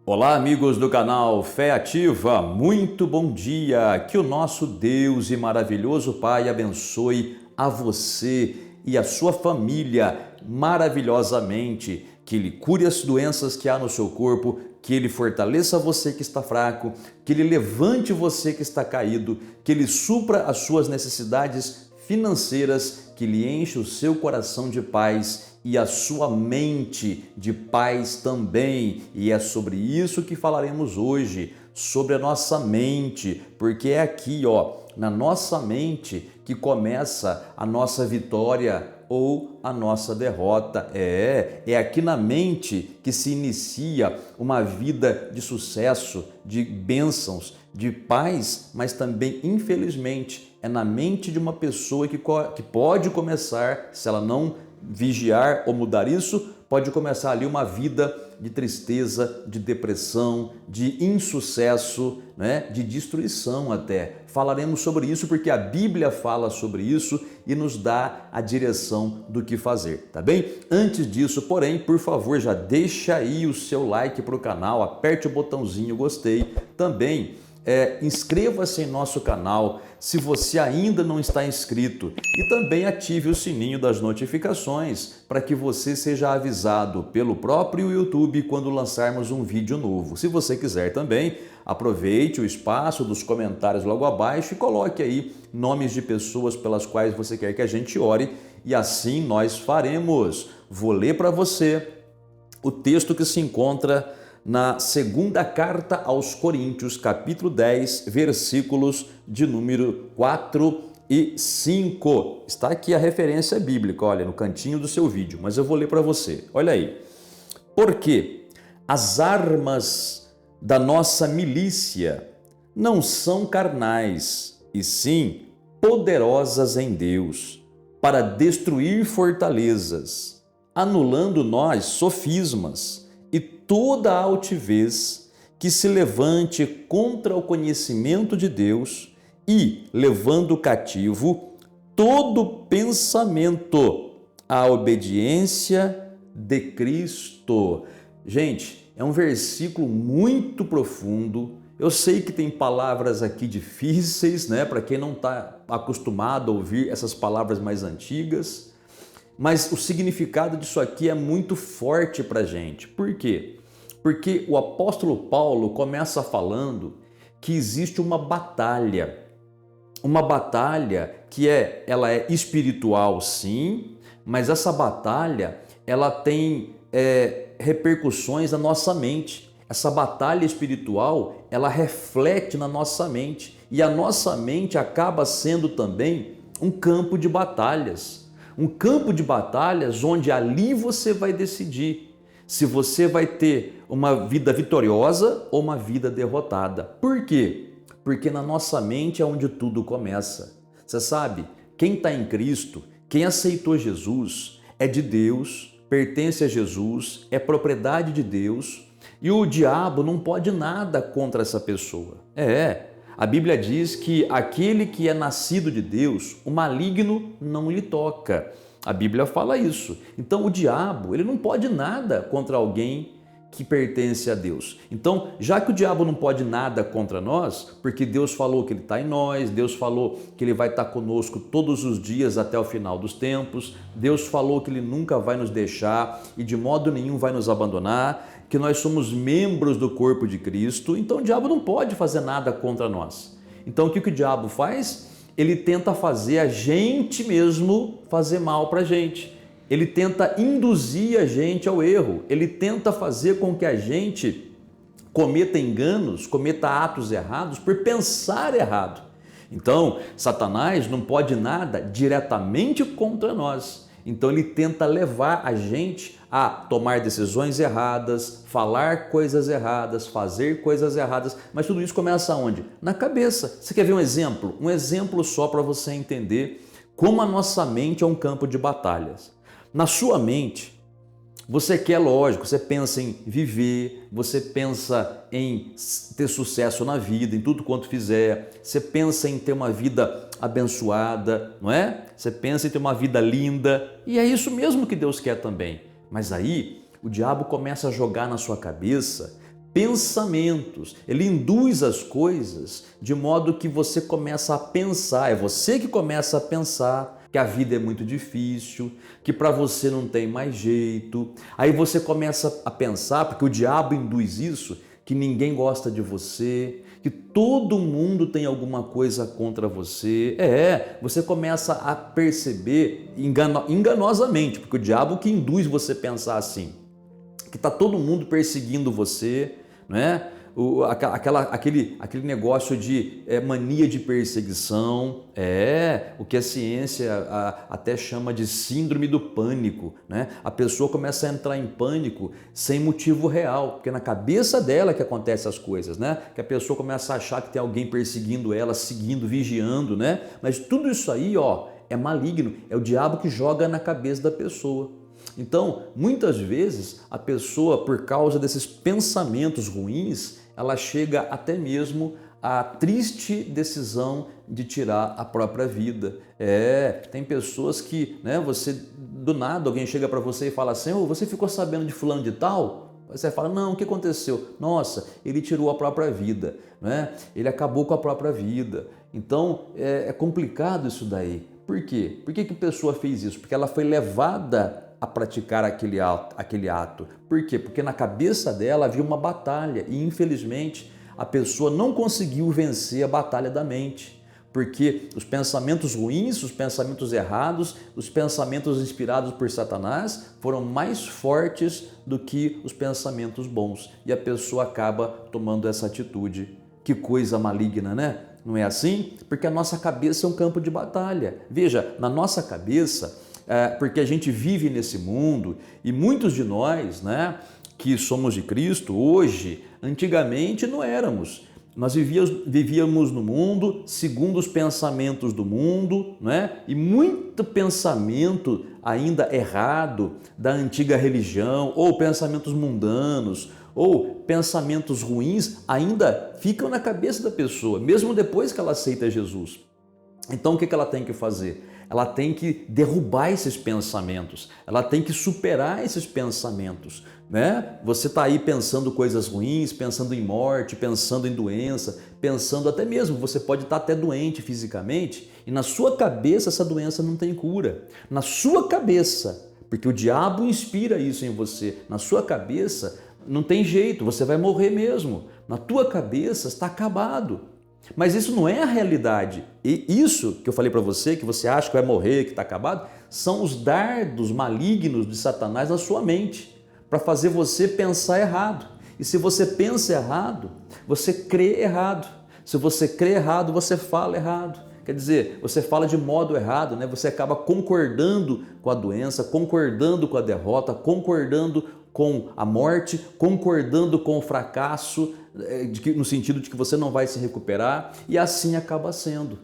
Olá, amigos do canal Fé Ativa, muito bom dia! Que o nosso Deus e maravilhoso Pai abençoe a você e a sua família maravilhosamente, que Ele cure as doenças que há no seu corpo, que Ele fortaleça você que está fraco, que Ele levante você que está caído, que Ele supra as suas necessidades financeiras, que Ele enche o seu coração de paz e a sua mente de paz também. E é sobre isso que falaremos hoje, sobre a nossa mente, porque é aqui, na nossa mente que começa a nossa vitória ou a nossa derrota. É aqui na mente que se inicia uma vida de sucesso, de bênçãos, de paz, mas também, infelizmente, é na mente de uma pessoa que pode começar, se ela não vigiar ou mudar isso, pode começar ali uma vida de tristeza, de depressão, de insucesso, de destruição até. Falaremos sobre isso porque a Bíblia fala sobre isso e nos dá a direção do que fazer, tá bem? Antes disso, porém, por favor, já deixa aí o seu like para o canal, aperte o botãozinho gostei, também inscreva-se em nosso canal se você ainda não está inscrito e também ative o sininho das notificações para que você seja avisado pelo próprio YouTube quando lançarmos um vídeo novo. Se você quiser também, aproveite o espaço dos comentários logo abaixo e coloque aí nomes de pessoas pelas quais você quer que a gente ore e assim nós faremos. Vou ler para você o texto que se encontra na segunda carta aos Coríntios, capítulo 10, versículos de número 4 e 5. Está aqui a referência bíblica, olha, no cantinho do seu vídeo, mas eu vou ler para você. Olha aí. Porque as armas da nossa milícia não são carnais, e sim poderosas em Deus, para destruir fortalezas, anulando nós sofismas e toda a altivez que se levante contra o conhecimento de Deus e levando cativo todo pensamento à obediência de Cristo. Gente, é um versículo muito profundo. Eu sei que tem palavras aqui difíceis, para quem não está acostumado a ouvir essas palavras mais antigas. Mas o significado disso aqui é muito forte para a gente. Por quê? Porque o apóstolo Paulo começa falando que existe uma batalha que ela é espiritual, sim, mas essa batalha ela tem repercussões na nossa mente. Essa batalha espiritual ela reflete na nossa mente e a nossa mente acaba sendo também um campo de batalhas. Um campo de batalhas onde ali você vai decidir se você vai ter uma vida vitoriosa ou uma vida derrotada. Por quê? Porque na nossa mente é onde tudo começa. Você sabe, quem está em Cristo, quem aceitou Jesus, é de Deus, pertence a Jesus, é propriedade de Deus e o diabo não pode nada contra essa pessoa. A Bíblia diz que aquele que é nascido de Deus, o maligno não lhe toca. A Bíblia fala isso. Então o diabo, ele não pode nada contra alguém que pertence a Deus. Então, já que o diabo não pode nada contra nós, porque Deus falou que Ele está em nós, Deus falou que Ele vai estar conosco todos os dias até o final dos tempos, Deus falou que Ele nunca vai nos deixar e de modo nenhum vai nos abandonar, que nós somos membros do corpo de Cristo, então o diabo não pode fazer nada contra nós. Então o que o diabo faz? Ele tenta fazer a gente mesmo fazer mal para a gente. Ele tenta induzir a gente ao erro. Ele tenta fazer com que a gente cometa enganos, cometa atos errados por pensar errado. Então, Satanás não pode nada diretamente contra nós. Então ele tenta levar a gente a tomar decisões erradas, falar coisas erradas, fazer coisas erradas, mas tudo isso começa onde? Na cabeça. Você quer ver um exemplo? Um exemplo só para você entender como a nossa mente é um campo de batalhas. Na sua mente, você quer, lógico, você pensa em viver, você pensa em ter sucesso na vida, em tudo quanto fizer, você pensa em ter uma vida abençoada, não é? Você pensa em ter uma vida linda, e é isso mesmo que Deus quer também. Mas aí, o diabo começa a jogar na sua cabeça pensamentos. Ele induz as coisas de modo que você começa a pensar, é você que começa a pensar que a vida é muito difícil, que para você não tem mais jeito. Aí você começa a pensar, porque o diabo induz isso, que ninguém gosta de você, que todo mundo tem alguma coisa contra você. Você começa a perceber enganosamente, porque o diabo que induz você a pensar assim, que está todo mundo perseguindo você, né? Aquele negócio de mania de perseguição, o que a ciência até chama de síndrome do pânico, né? A pessoa começa a entrar em pânico sem motivo real, porque na cabeça dela que acontecem as coisas, né? Que a pessoa começa a achar que tem alguém perseguindo ela, seguindo, vigiando, né? Mas tudo isso aí, é maligno, é o diabo que joga na cabeça da pessoa. Então, muitas vezes, a pessoa, por causa desses pensamentos ruins, ela chega até mesmo à triste decisão de tirar a própria vida. Tem pessoas que, você, do nada, alguém chega para você e fala assim, você ficou sabendo de fulano de tal? Você fala, não, o que aconteceu? Nossa, ele tirou a própria vida, né? Ele acabou com a própria vida. Então, é complicado isso daí. Por quê? Por que a pessoa fez isso? Porque ela foi levada a praticar aquele ato. Por quê? Porque na cabeça dela havia uma batalha e, infelizmente, a pessoa não conseguiu vencer a batalha da mente. Porque os pensamentos ruins, os pensamentos errados, os pensamentos inspirados por Satanás foram mais fortes do que os pensamentos bons. E a pessoa acaba tomando essa atitude. Que coisa maligna, né? Não é assim? Porque a nossa cabeça é um campo de batalha. Veja, na nossa cabeça, porque a gente vive nesse mundo e muitos de nós, que somos de Cristo, hoje, antigamente não éramos. Nós vivíamos no mundo segundo os pensamentos do mundo, e muito pensamento ainda errado da antiga religião, ou pensamentos mundanos, ou pensamentos ruins ainda ficam na cabeça da pessoa, mesmo depois que ela aceita Jesus. Então o que ela tem que fazer? Ela tem que derrubar esses pensamentos, ela tem que superar esses pensamentos, Você está aí pensando coisas ruins, pensando em morte, pensando em doença, pensando até mesmo, você pode estar até doente fisicamente e na sua cabeça essa doença não tem cura. Na sua cabeça, porque o diabo inspira isso em você, na sua cabeça não tem jeito, você vai morrer mesmo. Na tua cabeça está acabado. Mas isso não é a realidade. E isso que eu falei para você, que você acha que vai morrer, que está acabado, são os dardos malignos de Satanás na sua mente, para fazer você pensar errado. E se você pensa errado, você crê errado. Se você crê errado, você fala errado. Quer dizer, você fala de modo errado, Você acaba concordando com a doença, concordando com a derrota, concordando com a morte, concordando com o fracasso, no sentido de que você não vai se recuperar, e assim acaba sendo.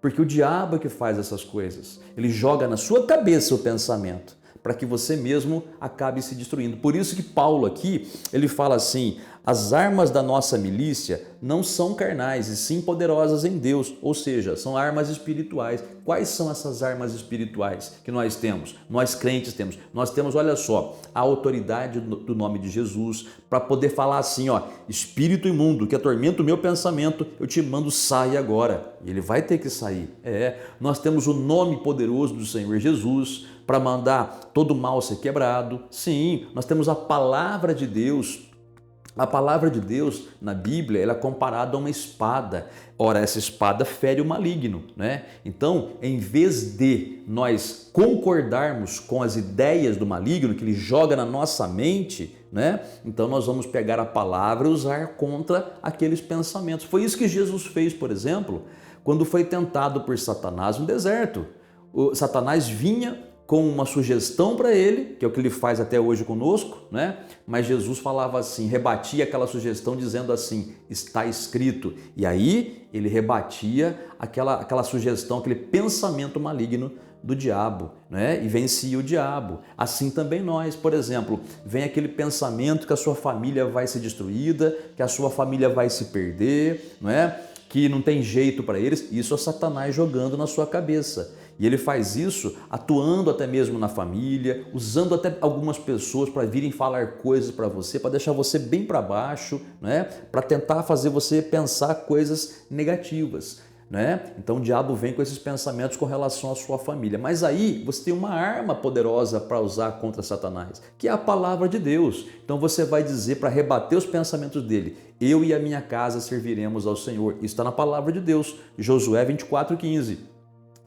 Porque o diabo é que faz essas coisas. Ele joga na sua cabeça o pensamento, para que você mesmo acabe se destruindo. Por isso que Paulo aqui, ele fala assim, as armas da nossa milícia não são carnais, e sim poderosas em Deus, ou seja, são armas espirituais. Quais são essas armas espirituais que nós temos? Nós crentes temos. Nós temos, olha só, a autoridade do nome de Jesus, para poder falar assim, espírito imundo, que atormenta o meu pensamento, eu te mando, sai agora. E ele vai ter que sair. Nós temos o nome poderoso do Senhor Jesus, para mandar todo mal ser quebrado. Sim, nós temos a palavra de Deus. A palavra de Deus na Bíblia ela é comparada a uma espada. Ora, essa espada fere o maligno, Então, em vez de nós concordarmos com as ideias do maligno que ele joga na nossa mente, Então nós vamos pegar a palavra e usar contra aqueles pensamentos. Foi isso que Jesus fez, por exemplo, quando foi tentado por Satanás no deserto. O Satanás vinha com uma sugestão para ele, que é o que ele faz até hoje conosco, Mas Jesus falava assim, rebatia aquela sugestão dizendo assim, está escrito. E aí ele rebatia aquela sugestão, aquele pensamento maligno do diabo, E vencia o diabo. Assim também nós, por exemplo, vem aquele pensamento que a sua família vai ser destruída, que a sua família vai se perder, Que não tem jeito para eles, isso é Satanás jogando na sua cabeça. E ele faz isso atuando até mesmo na família, usando até algumas pessoas para virem falar coisas para você, para deixar você bem para baixo, né? Para tentar fazer você pensar coisas negativas. Né? Então o diabo vem com esses pensamentos com relação à sua família. Mas aí você tem uma arma poderosa para usar contra Satanás, que é a palavra de Deus. Então você vai dizer, para rebater os pensamentos dele: eu e a minha casa serviremos ao Senhor. Isso está na palavra de Deus, Josué 24:15.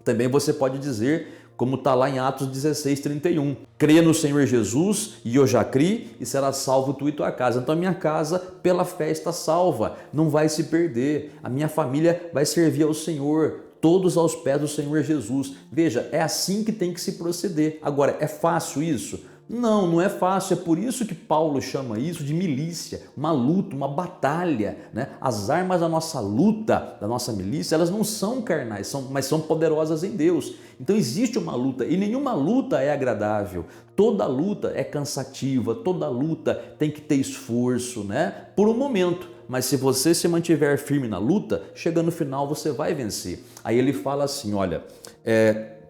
Também você pode dizer, como está lá em Atos 16:31. Crê no Senhor Jesus e eu já criei e será salvo tu e tua casa. Então a minha casa pela fé está salva, não vai se perder. A minha família vai servir ao Senhor, todos aos pés do Senhor Jesus. Veja, é assim que tem que se proceder. Agora, é fácil isso? Não, não é fácil. É por isso que Paulo chama isso de milícia, uma luta, uma batalha, né? As armas da nossa luta, da nossa milícia, elas não são carnais, mas são poderosas em Deus. Então existe uma luta e nenhuma luta é agradável. Toda luta é cansativa, toda luta tem que ter esforço, né? Por um momento. Mas se você se mantiver firme na luta, chegando no final você vai vencer. Aí ele fala assim, olha,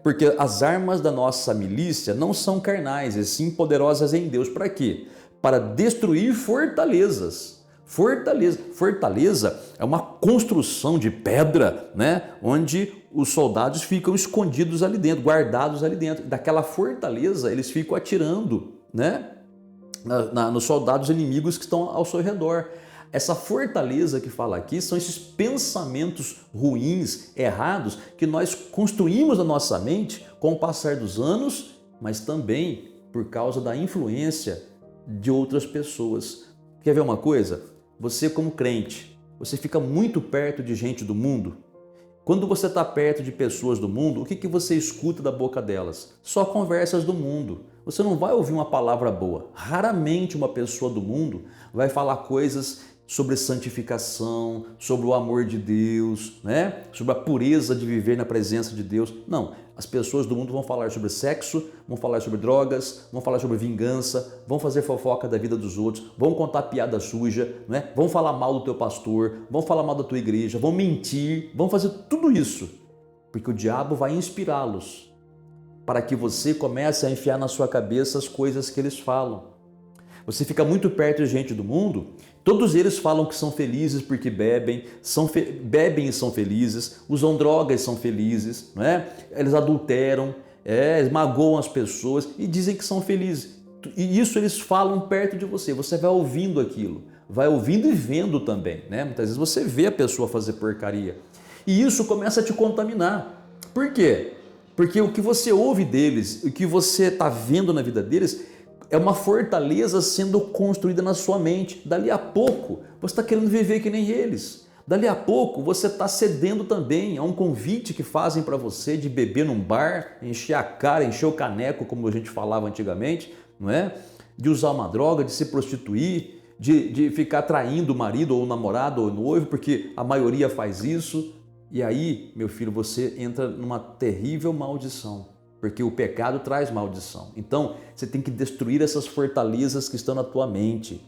porque as armas da nossa milícia não são carnais, e sim poderosas em Deus. Para quê? Para destruir fortalezas. Fortaleza é uma construção de pedra, né? Onde os soldados ficam escondidos ali dentro, guardados ali dentro. Daquela fortaleza eles ficam atirando, né? Nos soldados inimigos que estão ao seu redor. Essa fortaleza que fala aqui são esses pensamentos ruins, errados, que nós construímos na nossa mente com o passar dos anos, mas também por causa da influência de outras pessoas. Quer ver uma coisa? Você como crente, você fica muito perto de gente do mundo. Quando você está perto de pessoas do mundo, o que você escuta da boca delas? Só conversas do mundo. Você não vai ouvir uma palavra boa. Raramente uma pessoa do mundo vai falar coisas sobre santificação, sobre o amor de Deus, né? Sobre a pureza de viver na presença de Deus. Não, as pessoas do mundo vão falar sobre sexo, vão falar sobre drogas, vão falar sobre vingança, vão fazer fofoca da vida dos outros, vão contar piada suja, né? Vão falar mal do teu pastor, vão falar mal da tua igreja, vão mentir, vão fazer tudo isso, porque o diabo vai inspirá-los para que você comece a enfiar na sua cabeça as coisas que eles falam. Você fica muito perto de gente do mundo, todos eles falam que são felizes porque bebem e são felizes, usam drogas e são felizes, não é? Eles adulteram, eles magoam as pessoas e dizem que são felizes. E isso eles falam perto de você, você vai ouvindo aquilo, vai ouvindo e vendo também, né? Muitas vezes você vê a pessoa fazer porcaria e isso começa a te contaminar. Por quê? Porque o que você ouve deles, o que você está vendo na vida deles, é uma fortaleza sendo construída na sua mente. Dali a pouco, você está querendo viver que nem eles. Dali a pouco, você está cedendo também a um convite que fazem para você de beber num bar, encher a cara, encher o caneco, como a gente falava antigamente, não é? De usar uma droga, de se prostituir, de ficar traindo o marido ou o namorado ou o noivo, porque a maioria faz isso. E aí, meu filho, você entra numa terrível maldição. Porque o pecado traz maldição. Então, você tem que destruir essas fortalezas que estão na tua mente.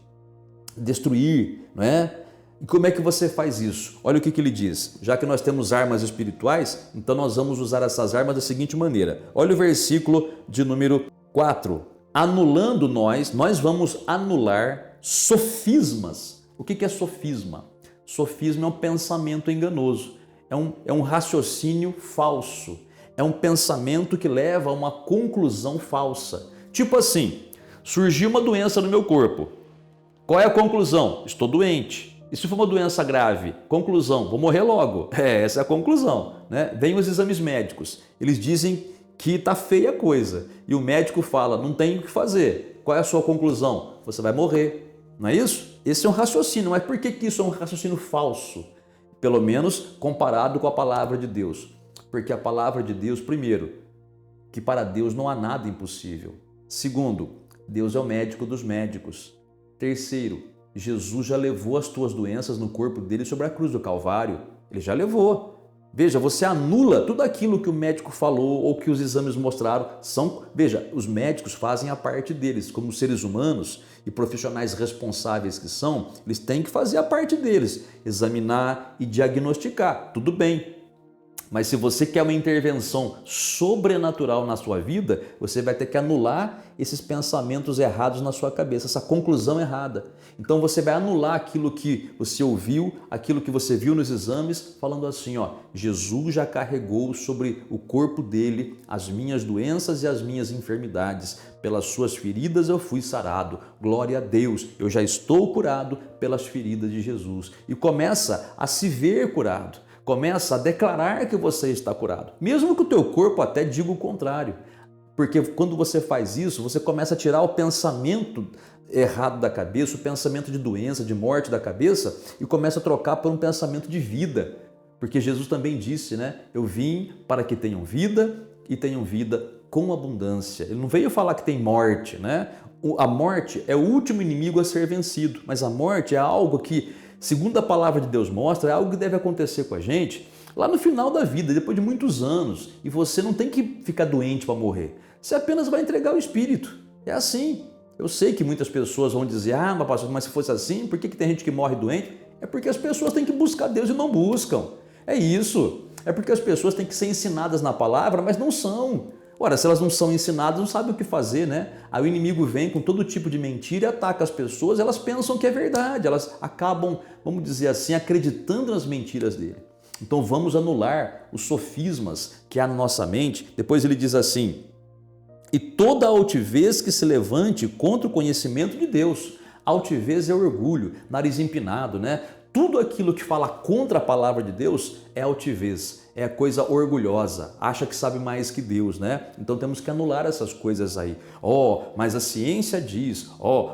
Destruir, não é? E como é que você faz isso? Olha o que ele diz. Já que nós temos armas espirituais, então nós vamos usar essas armas da seguinte maneira. Olha o versículo de número 4. Anulando nós vamos anular sofismas. O que é sofisma? Sofisma é um pensamento enganoso. É um raciocínio falso. É um pensamento que leva a uma conclusão falsa. Tipo assim, surgiu uma doença no meu corpo. Qual é a conclusão? Estou doente. E se for uma doença grave? Conclusão, vou morrer logo. Essa é a conclusão, né? Vem os exames médicos. Eles dizem que está feia a coisa. E o médico fala, não tem o que fazer. Qual é a sua conclusão? Você vai morrer. Não é isso? Esse é um raciocínio. Mas por que isso é um raciocínio falso? Pelo menos comparado com a palavra de Deus. Porque a palavra de Deus, primeiro, que para Deus não há nada impossível. Segundo, Deus é o médico dos médicos. Terceiro, Jesus já levou as tuas doenças no corpo dele sobre a cruz do Calvário. Ele já levou. Veja, você anula tudo aquilo que o médico falou ou que os exames mostraram. Veja, os médicos fazem a parte deles, como seres humanos e profissionais responsáveis que são, eles têm que fazer a parte deles, examinar e diagnosticar. Tudo bem. Mas se você quer uma intervenção sobrenatural na sua vida, você vai ter que anular esses pensamentos errados na sua cabeça, essa conclusão errada. Então você vai anular aquilo que você ouviu, aquilo que você viu nos exames, falando assim, ó, Jesus já carregou sobre o corpo dele as minhas doenças e as minhas enfermidades. Pelas suas feridas eu fui sarado. Glória a Deus, eu já estou curado pelas feridas de Jesus. E começa a se ver curado. Começa a declarar que você está curado, mesmo que o teu corpo até diga o contrário. Porque quando você faz isso, você começa a tirar o pensamento errado da cabeça, o pensamento de doença, de morte da cabeça e começa a trocar por um pensamento de vida. Porque Jesus também disse, né? Eu vim para que tenham vida e tenham vida com abundância. Ele não veio falar que tem morte, né? A morte é o último inimigo a ser vencido, mas a morte é algo que, segundo a palavra de Deus mostra, é algo que deve acontecer com a gente lá no final da vida, depois de muitos anos. E você não tem que ficar doente para morrer. Você apenas vai entregar o Espírito. É assim. Eu sei que muitas pessoas vão dizer, ah, pastor, mas se fosse assim, por que tem gente que morre doente? É porque as pessoas têm que buscar Deus e não buscam. É isso. É porque as pessoas têm que ser ensinadas na palavra, mas não são. Ora, se elas não são ensinadas, não sabem o que fazer, né? Aí o inimigo vem com todo tipo de mentira e ataca as pessoas, elas pensam que é verdade, elas acabam, vamos dizer assim, acreditando nas mentiras dele. Então vamos anular os sofismas que há na nossa mente. Depois ele diz assim, e toda altivez que se levante contra o conhecimento de Deus. Altivez é orgulho, nariz empinado, né? Tudo aquilo que fala contra a palavra de Deus é altivez, é coisa orgulhosa, acha que sabe mais que Deus, né? Então temos que anular essas coisas aí. Mas a ciência diz,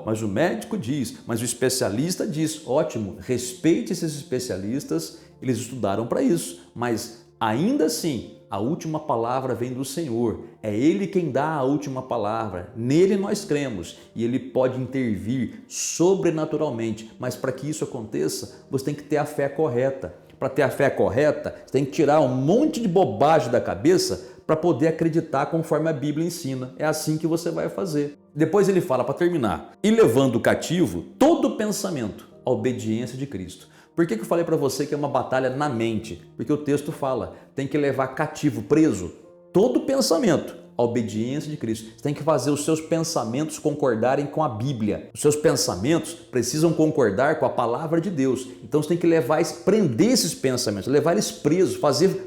mas o médico diz, mas o especialista diz. Ótimo, respeite esses especialistas, eles estudaram para isso, mas ainda assim, a última palavra vem do Senhor, é Ele quem dá a última palavra, nele nós cremos e Ele pode intervir sobrenaturalmente, mas para que isso aconteça, você tem que ter a fé correta. Para ter a fé correta, você tem que tirar um monte de bobagem da cabeça para poder acreditar conforme a Bíblia ensina. É assim que você vai fazer. Depois ele fala, para terminar, e levando cativo todo pensamento à obediência de Cristo. Por que eu falei para você que é uma batalha na mente? Porque o texto fala, tem que levar cativo, preso, todo pensamento à obediência de Cristo. Você tem que fazer os seus pensamentos concordarem com a Bíblia. Os seus pensamentos precisam concordar com a palavra de Deus. Então você tem que prender esses pensamentos, levar eles presos,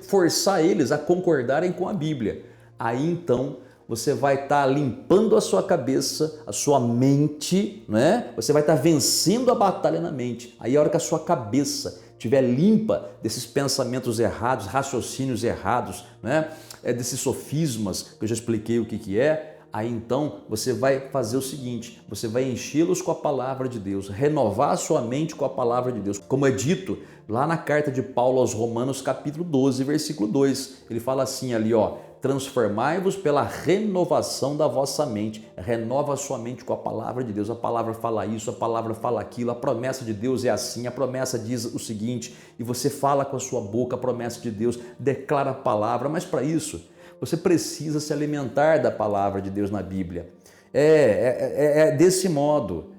forçar eles a concordarem com a Bíblia. Aí então você vai estar limpando a sua cabeça, a sua mente, né? Você vai estar vencendo a batalha na mente. Aí a hora que a sua cabeça estiver limpa desses pensamentos errados, raciocínios errados, né? Desses sofismas que eu já expliquei o que é, aí então você vai fazer o seguinte, você vai enchê-los com a palavra de Deus, renovar a sua mente com a palavra de Deus. Como é dito lá na carta de Paulo aos Romanos, capítulo 12, versículo 2, ele fala assim ali, transformai-vos pela renovação da vossa mente. Renova a sua mente com a palavra de Deus. A palavra fala isso, a palavra fala aquilo, a promessa de Deus é assim, a promessa diz o seguinte, e você fala com a sua boca a promessa de Deus, declara a palavra, mas para isso você precisa se alimentar da palavra de Deus na Bíblia. É desse modo,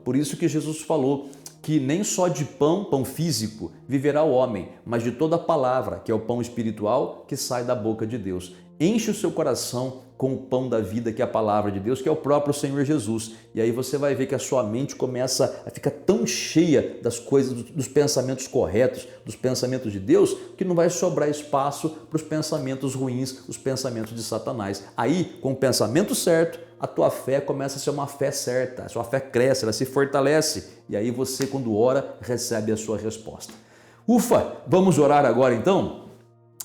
por isso que Jesus falou que nem só de pão físico, viverá o homem, mas de toda a palavra, que é o pão espiritual que sai da boca de Deus. Enche o seu coração com o pão da vida, que é a palavra de Deus, que é o próprio Senhor Jesus. E aí você vai ver que a sua mente começa a ficar tão cheia das coisas, dos pensamentos corretos, dos pensamentos de Deus, que não vai sobrar espaço para os pensamentos ruins, os pensamentos de Satanás. Aí, com o pensamento certo, a tua fé começa a ser uma fé certa, a sua fé cresce, ela se fortalece. E aí você, quando ora, recebe a sua resposta. Ufa! Vamos orar agora então?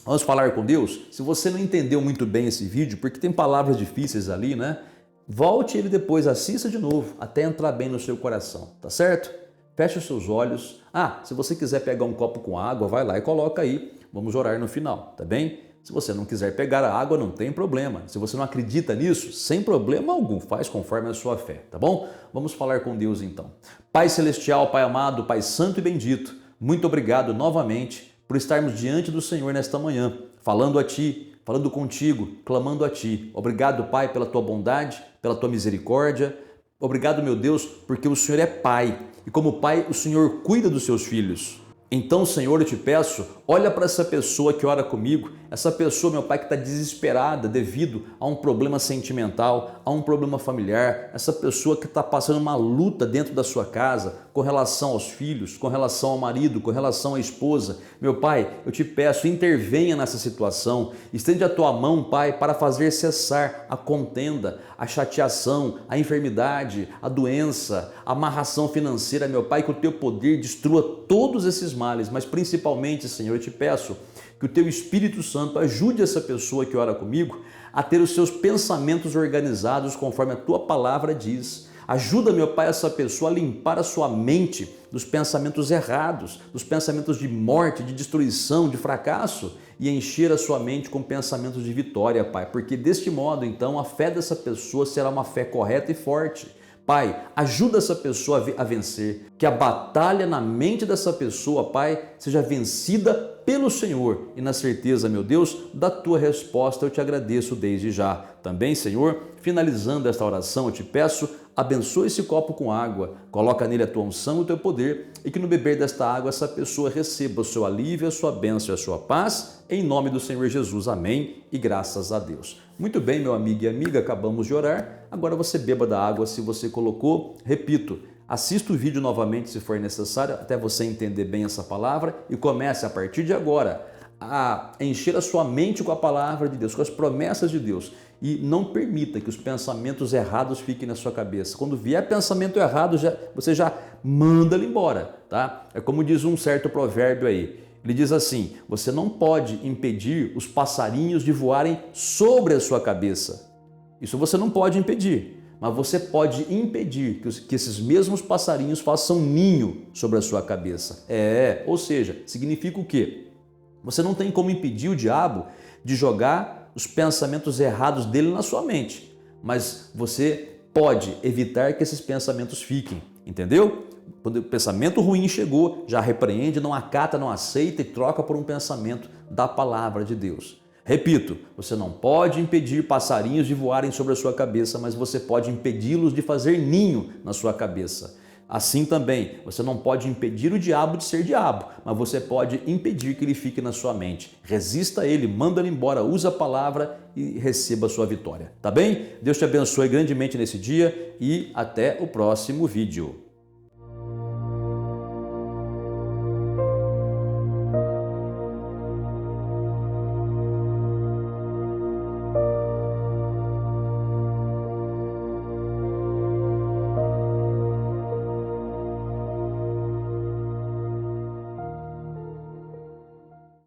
Vamos falar com Deus? Se você não entendeu muito bem esse vídeo, porque tem palavras difíceis ali, né? Volte ele depois, assista de novo, até entrar bem no seu coração, tá certo? Feche os seus olhos. Se você quiser pegar um copo com água, vai lá e coloca aí. Vamos orar no final, tá bem? Se você não quiser pegar a água, não tem problema. Se você não acredita nisso, sem problema algum, faz conforme a sua fé, tá bom? Vamos falar com Deus então. Pai Celestial, Pai amado, Pai Santo e Bendito, muito obrigado novamente por estarmos diante do Senhor nesta manhã, falando a Ti, falando contigo, clamando a Ti. Obrigado, Pai, pela Tua bondade, pela Tua misericórdia. Obrigado, meu Deus, porque o Senhor é Pai e como Pai, o Senhor cuida dos seus filhos. Então, Senhor, eu te peço, olha para essa pessoa que ora comigo, essa pessoa, meu Pai, que está desesperada devido a um problema sentimental, a um problema familiar, essa pessoa que está passando uma luta dentro da sua casa com relação aos filhos, com relação ao marido, com relação à esposa. Meu Pai, eu te peço, intervenha nessa situação, estende a tua mão, Pai, para fazer cessar a contenda, a chateação, a enfermidade, a doença, a amarração financeira, meu Pai, que o teu poder destrua todos esses males, mas principalmente, Senhor, eu te peço que o teu Espírito Santo ajude essa pessoa que ora comigo a ter os seus pensamentos organizados conforme a tua palavra diz. Ajuda, meu Pai, essa pessoa a limpar a sua mente dos pensamentos errados, dos pensamentos de morte, de destruição, de fracasso e encher a sua mente com pensamentos de vitória, Pai, porque deste modo, então, a fé dessa pessoa será uma fé correta e forte. Pai, ajuda essa pessoa a vencer, que a batalha na mente dessa pessoa, Pai, seja vencida pelo Senhor e na certeza, meu Deus, da tua resposta eu te agradeço desde já. Também, Senhor, finalizando esta oração, eu te peço, abençoa esse copo com água, coloca nele a tua unção e o teu poder e que no beber desta água essa pessoa receba o seu alívio, a sua bênção e a sua paz, em nome do Senhor Jesus. Amém e graças a Deus. Muito bem, meu amigo e amiga, acabamos de orar, agora você beba da água se você colocou, repito, assista o vídeo novamente se for necessário, até você entender bem essa palavra e comece a partir de agora a encher a sua mente com a palavra de Deus, com as promessas de Deus e não permita que os pensamentos errados fiquem na sua cabeça. Quando vier pensamento errado, você já manda ele embora, tá? É como diz um certo provérbio aí, ele diz assim, você não pode impedir os passarinhos de voarem sobre a sua cabeça. Isso você não pode impedir. Mas você pode impedir que esses mesmos passarinhos façam ninho sobre a sua cabeça. Ou seja, significa o quê? Você não tem como impedir o diabo de jogar os pensamentos errados dele na sua mente, mas você pode evitar que esses pensamentos fiquem, entendeu? Quando o pensamento ruim chegou, já repreende, não acata, não aceita e troca por um pensamento da palavra de Deus. Repito, você não pode impedir passarinhos de voarem sobre a sua cabeça, mas você pode impedi-los de fazer ninho na sua cabeça. Assim também, você não pode impedir o diabo de ser diabo, mas você pode impedir que ele fique na sua mente. Resista a ele, manda ele embora, usa a palavra e receba a sua vitória. Tá bem? Deus te abençoe grandemente nesse dia e até o próximo vídeo.